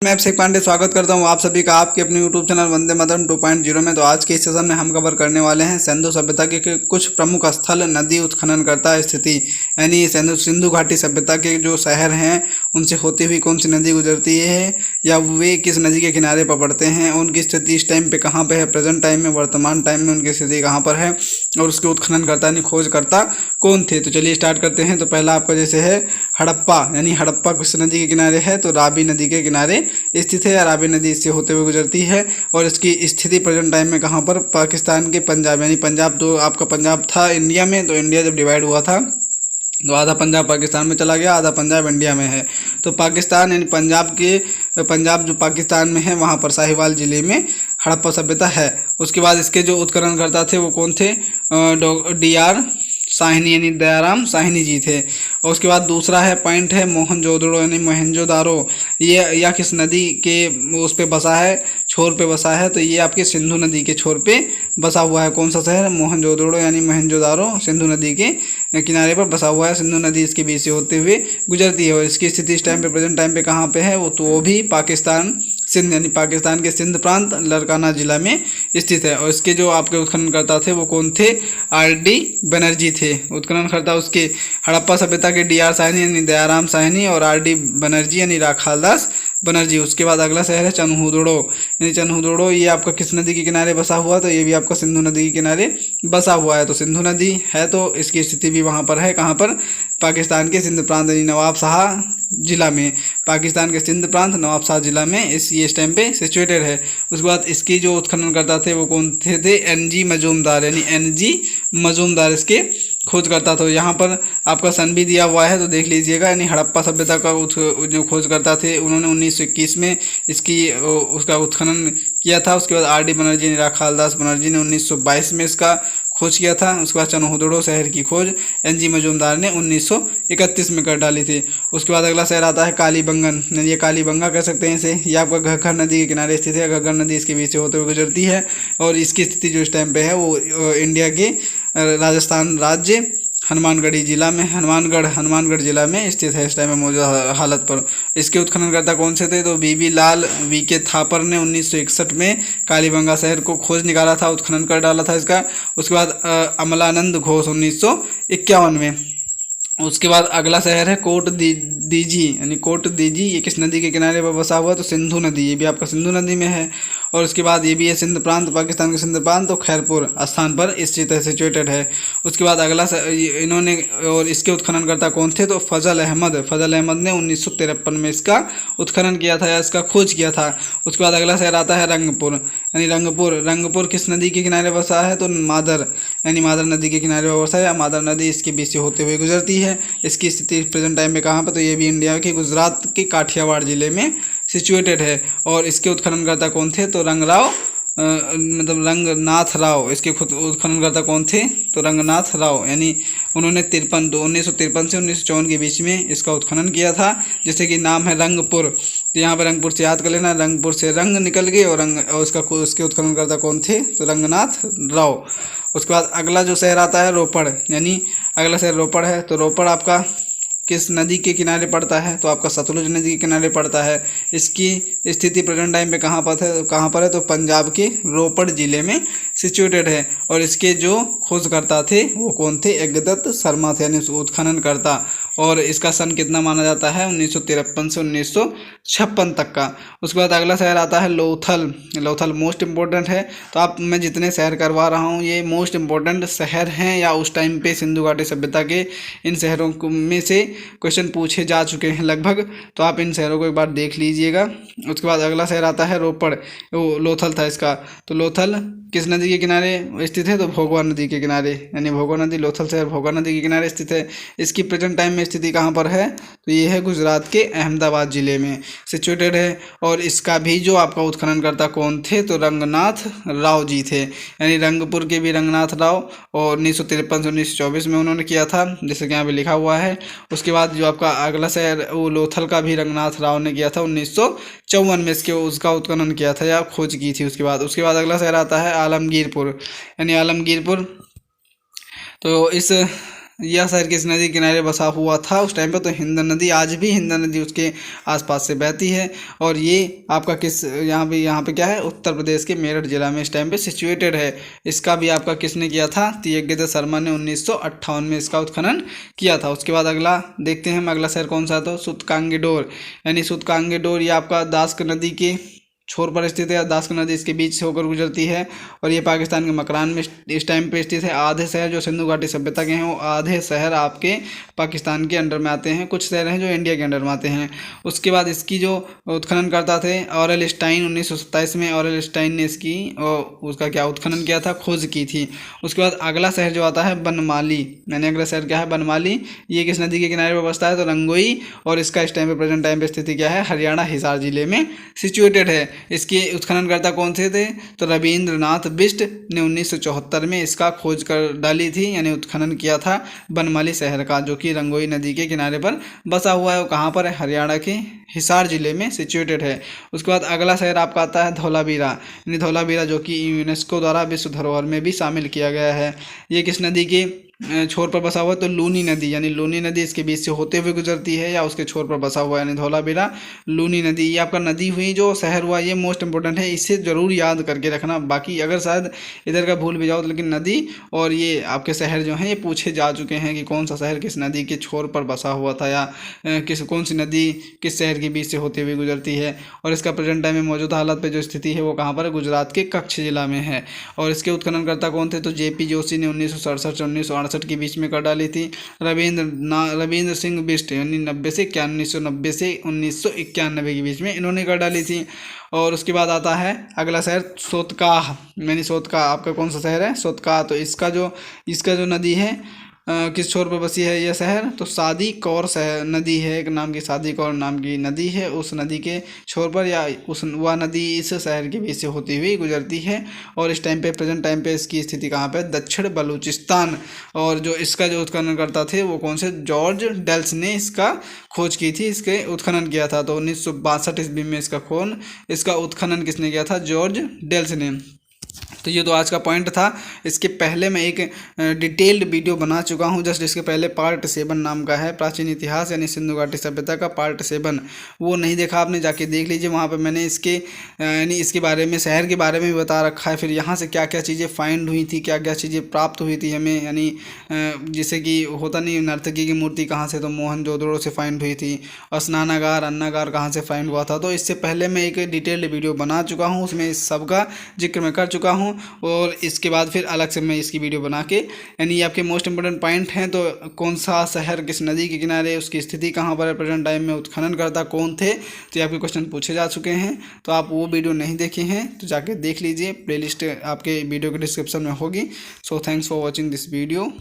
मैं अभिषेक पांडे स्वागत करता हूं आप सभी का आपके अपने यूट्यूब चैनल वंदे मातरम 2.0 में। तो आज के इस सेशन में हम कवर करने वाले हैं सिंधु सभ्यता के कुछ प्रमुख स्थल, नदी उत्खननकर्ता स्थिति, यानी सिंधु घाटी सभ्यता के जो शहर हैं उनसे होती हुई कौन सी नदी गुजरती है या वे किस नदी के किनारे पर पड़ते हैं, उनकी स्थिति इस टाइम पे कहाँ पे है, प्रेजेंट टाइम में, वर्तमान टाइम में उनकी स्थिति कहाँ पर है और उसके उत्खननकर्ता यानी खोजकर्ता कौन थे। तो चलिए स्टार्ट करते हैं। तो पहला आपका जैसे है हड़प्पा, यानी हड़प्पा किस नदी के किनारे है, तो रावी नदी के किनारे स्थित है या रावी नदी इससे होते हुए गुजरती है। और इसकी स्थिति प्रेजेंट टाइम में कहाँ पर, पाकिस्तान के पंजाब, यानी पंजाब जो आपका पंजाब था इंडिया में, तो इंडिया जब डिवाइड हुआ था तो आधा पंजाब पाकिस्तान में चला गया, आधा पंजाब इंडिया में है। तो पाकिस्तान यानी पंजाब जो पाकिस्तान में है वहाँ पर साहिवाल जिले में हड़प्पा सभ्यता है। उसके बाद इसके जो उत्खननकर्ता थे वो कौन थे, DR साहनी यानी दयाराम साहनी जी थे। और उसके बाद दूसरा है पॉइंट है मोहनजोदड़ो यानी मोहनजोदारो, ये या किस नदी के उस पे बसा है, छोर पे बसा है, तो ये आपके सिंधु नदी के छोर पे बसा हुआ है। कौन सा शहर, मोहनजोदड़ो यानी मोहनजोदारो सिंधु नदी के किनारे पर बसा हुआ है। सिंधु नदी इसके बीच से होते हुए गुजरती है और इसकी स्थिति इस टाइम पे प्रेजेंट टाइम पे कहाँ पे है, वो भी पाकिस्तान सिंध यानी पाकिस्तान के सिंध प्रांत लड़काना जिला में स्थित है। और इसके जो आपके उत्खननकर्ता थे वो कौन थे, RD बनर्जी थे। उत्खननकर्ता उसके हड़प्पा सभ्यता के DR साहनी यानी दयाराम साहनी और RD बनर्जी यानी राखालदास बनर्जी। उसके बाद अगला शहर है चनहुदड़ो, यानी चनहुदड़ो ये आपका किस नदी के किनारे बसा हुआ, तो ये भी आपका सिंधु नदी के किनारे बसा हुआ है। तो सिंधु नदी है तो इसकी स्थिति भी वहाँ पर है, कहाँ पर, पाकिस्तान के सिंध प्रांत यानी नवाबशाह जिला में, पाकिस्तान के सिंध प्रांत नवाबशाह जिला में इस टाइम पे सिचुएटेड है। उसके बाद इसकी जो उत्खननकर्ता थे वो कौन थे, NG मजूमदार, यानी NG मजूमदार इसके खोजकर्ता। तो यहाँ पर आपका सन भी दिया हुआ है तो देख लीजिएगा। यानी हड़प्पा सभ्यता का जो खोजकर्ता थे उन्होंने 1921 में उसका उत्खनन किया था। उसके बाद RD बनर्जी यानी राखालदास बनर्जी ने 1922 में इसका खोज किया था। उसके बाद चनहुदड़ो शहर की खोज NG मजूमदार ने 1931 में कर डाली थी। उसके बाद अगला शहर आता है कालीबंगन, ये कालीबंगा कह सकते हैं इसे। ये आपका घग्गर नदी के किनारे स्थित है, घग्गर नदी इसके बीच से होते हुए गुजरती है और इसकी स्थिति जो इस टाइम पे है वो इंडिया के राजस्थान राज्य हनुमानगढ़ी जिला में, हनुमानगढ़ जिला में स्थित है इस टाइम में मौजूदा हालत पर। इसके उत्खननकर्ता कौन से थे, तो BB लाल VK थापर ने 1961 में कालीबंगा शहर को खोज निकाला था, उत्खनन कर डाला था इसका। उसके बाद अमलानंद घोष 1951 में। उसके बाद अगला शहर है कोट दीजी, यानी कोट दीजी, ये किस नदी के किनारे पर बसा हुआ है, तो सिंधु नदी, ये भी आपका सिंधु नदी में है। और उसके बाद ये भी है सिंध प्रांत, पाकिस्तान के सिंध प्रांत, तो खैरपुर स्थान पर स्थित है, सिचुएटेड है। उसके बाद अगला इन्होंने और इसके उत्खननकर्ता कौन थे, तो फजल अहमद ने 1953 में इसका उत्खनन किया था या इसका खोज किया था। उसके बाद अगला शहर आता है रंगपुर, यानी रंगपुर किस नदी के किनारे बसा है, तो मादर, यानी मादर नदी के किनारे पर बसा है या मादर नदी इसके बीच से होते हुए गुजरती है। इसकी स्थिति प्रेजेंट टाइम में कहाँ पर, तो ये भी इंडिया के गुजरात के काठियावाड़ जिले में सिचुएटेड है। और इसके उत्खननकर्ता कौन थे, तो रंगनाथ राव, इसके खुद उत्खननकर्ता कौन थे, तो रंगनाथ राव, यानी उन्होंने 1953 से 1954 के बीच में इसका उत्खनन किया था, जैसे कि नाम है रंगपुर। तो यहाँ पर रंगपुर से याद कर लेना, रंगपुर से रंग निकल गए और उसके उत्खननकर्ता कौन थे, तो रंगनाथ राव। उसके बाद अगला जो शहर आता है रोपड़, यानी अगला शहर रोपड़ है। तो रोपड़ आपका किस नदी के किनारे पड़ता है, तो आपका सतलुज नदी के किनारे पड़ता है। इसकी स्थिति प्रेजेंट टाइम पे कहाँ पर है, तो पंजाब के रोपड़ जिले में सिचुएटेड है। और इसके जो खोजकर्ता थे वो कौन थे, यज्ञदत्त शर्मा थे, यानी उत्खननकर्ता। और इसका सन कितना माना जाता है, 1953 से 1956 तक का। उसके बाद अगला शहर आता है लोथल मोस्ट इम्पोर्टेंट है। तो आप मैं जितने शहर करवा रहा हूँ ये मोस्ट इम्पोर्टेंट शहर हैं या उस टाइम पे सिंधु घाटी सभ्यता के इन शहरों में से क्वेश्चन पूछे जा चुके हैं लगभग, तो आप इन शहरों को एक बार देख लीजिएगा। उसके बाद अगला शहर आता है रोपड़, वो लोथल था इसका। तो लोथल किस नदी के किनारे स्थित है, तो भोगवा नदी के किनारे, यानी भोगवा नदी, लोथल शहर भोगवा नदी के किनारे स्थित है। इसकी प्रेजेंट टाइम में स्थिति कहाँ पर है, तो ये है गुजरात के अहमदाबाद जिले में सिचुएटेड है। और इसका भी जो आपका उत्खननकर्ता कौन थे, तो रंगनाथ राव जी थे, यानी रंगपुर के भी रंगनाथ राव, और 1953 से 1924 में उन्होंने किया था, जैसे कि यहाँ पे लिखा हुआ है। उसके बाद जो आपका अगला शहर वो लोथल का भी रंगनाथ राव ने किया था, 1954 में उसका उत्खनन किया था या खोज की थी। उसके बाद अगला शहर आता है आलमगीरपुर, यानी आलमगीरपुर। तो इस यह शहर किस नदी के किनारे बसा हुआ था उस टाइम पे? तो हिंद नदी, आज भी हिंद नदी उसके आसपास से बहती है। और ये आपका किस, यहाँ पे क्या है, उत्तर प्रदेश के मेरठ जिला में इस टाइम पे सिचुएटेड है। इसका भी आपका किसने किया था? तियग्गेदर शर्मा ने 1958 में इसका उत्खनन किया था। उसके बाद अगला देखते हैं हम, अगला शहर कौन सा है? तो सूतकांगेडोर, यानी सूतकांगेडोर ये आपका दास्क नदी के छोर पर स्थित है। दास्क नदी इसके बीच से होकर गुजरती है और ये पाकिस्तान के मकरान में इस टाइम पे स्थित है। आधे शहर जो सिंधु घाटी सभ्यता के हैं वो आधे शहर आपके पाकिस्तान के अंडर में आते हैं, कुछ शहर हैं जो इंडिया के अंडर में आते हैं। उसके बाद इसकी जो उत्खनन करता थे ऑरेल स्टाइन, 1927 में ऑरेल स्टाइन ने इसकी उसका क्या उत्खनन किया था, खोज की थी। उसके बाद अगला शहर जो आता है बनमाली, यानी अगला शहर क्या है? बनमाली। ये किस नदी के किनारे पर बसता है? तो रंगोई। और इसका इस टाइम पे प्रेजेंट टाइम पे स्थिति क्या है? हरियाणा हिसार जिले में सिचुएटेड है। इसके उत्खननकर्ता कौन से थे? तो रविंद्रनाथ बिष्ट ने 1974 में इसका खोज कर डाली थी, यानी उत्खनन किया था बनमाली शहर का, जो कि रंगोई नदी के किनारे पर बसा हुआ है। वो कहाँ पर है? हरियाणा के हिसार जिले में सिचुएटेड है। उसके बाद अगला शहर आपका आता है धौलावीरा, यानी धौलावीरा जो कि यूनेस्को द्वारा विश्व धरोहर में भी शामिल किया गया है। ये किस नदी के छोर पर बसा हुआ है? तो लूनी नदी, यानी लूनी नदी इसके बीच से होते हुए गुजरती है या उसके छोर पर बसा हुआ है, यानी धौलावीरा लूनी नदी। ये आपका नदी हुई जो शहर हुआ, ये मोस्ट इंपॉर्टेंट है, इसे ज़रूर याद करके रखना। बाकी अगर शायद इधर का भूल भी जाओ तो, लेकिन नदी और ये आपके शहर जो हैं ये पूछे जा चुके हैं कि कौन सा शहर किस नदी के छोर पर बसा हुआ था, या कौन सी नदी किस शहर के बीच से होते हुए गुजरती है। और इसका प्रेजेंट टाइम में मौजूदा हालत पे जो स्थिति है वो कहाँ पर है? गुजरात के कच्छ जिला में है। और इसके उत्खननकर्ता कौन थे? तो JP जोशी ने 1967 से 1968 के बीच में कर डाली थी। रविंद्र सिंह बिष्ट, यानी 1990 से 1991 के बीच में इन्होंने कर डाली थी। और उसके बाद आता है अगला शहर सोतकाह, यानी सोतकाह आपका कौन सा शहर है? सोतकाह। तो इसका जो नदी है किस छोर पर बसी है यह शहर? तो सादी कौर शहर नदी है, एक नाम की सादी कौर नाम की नदी है, उस नदी के छोर पर, या वह नदी इस शहर के बीच से होती हुई गुजरती है। और इस टाइम पे प्रेजेंट टाइम पे इसकी स्थिति कहाँ पे? दक्षिण बलूचिस्तान। और जो इसका जो उत्खनन करता थे वो कौन से? जॉर्ज डेल्स ने इसका खोज की थी, इसके उत्खनन किया था। तो 1962 ईस्वी में इसका उत्खनन किसने किया था? जॉर्ज डेल्स ने। तो ये तो आज का पॉइंट था। इसके पहले मैं एक डिटेल्ड वीडियो बना चुका हूँ, जस्ट इसके पहले पार्ट 7 नाम का है, प्राचीन इतिहास यानी सिंधु घाटी सभ्यता का पार्ट 7। वो नहीं देखा आपने, जाके देख लीजिए। वहाँ पे मैंने यानी इसके बारे में, शहर के बारे में भी बता रखा है। फिर यहाँ से क्या क्या चीज़ें फाइंड हुई थी, क्या क्या चीज़ें प्राप्त हुई थी हमें, यानी जैसे कि होता नहीं, नर्तकी की मूर्ति कहाँ से? तो मोहनजोदड़ो से फाइंड हुई थी। और स्नानागार, अन्नागार कहाँ से फाइंड हुआ था? तो इससे पहले मैं एक डिटेल्ड वीडियो बना चुका हूँ, उसमें इस सब का जिक्र मैं कर चुका हूँ। और इसके बाद फिर अलग से मैं इसकी वीडियो बना के, यानी ये आपके मोस्ट इंपोर्टेंट पॉइंट हैं। तो कौन सा शहर किस नदी के किनारे, उसकी स्थिति कहाँ पर है प्रेजेंट टाइम में, उत्खननकर्ता कौन थे, तो ये आपके क्वेश्चन पूछे जा चुके हैं। तो आप वो वीडियो नहीं देखे हैं तो जाके देख लीजिए, प्लेलिस्ट आपके वीडियो के डिस्क्रिप्शन में होगी। So thanks for watching this video.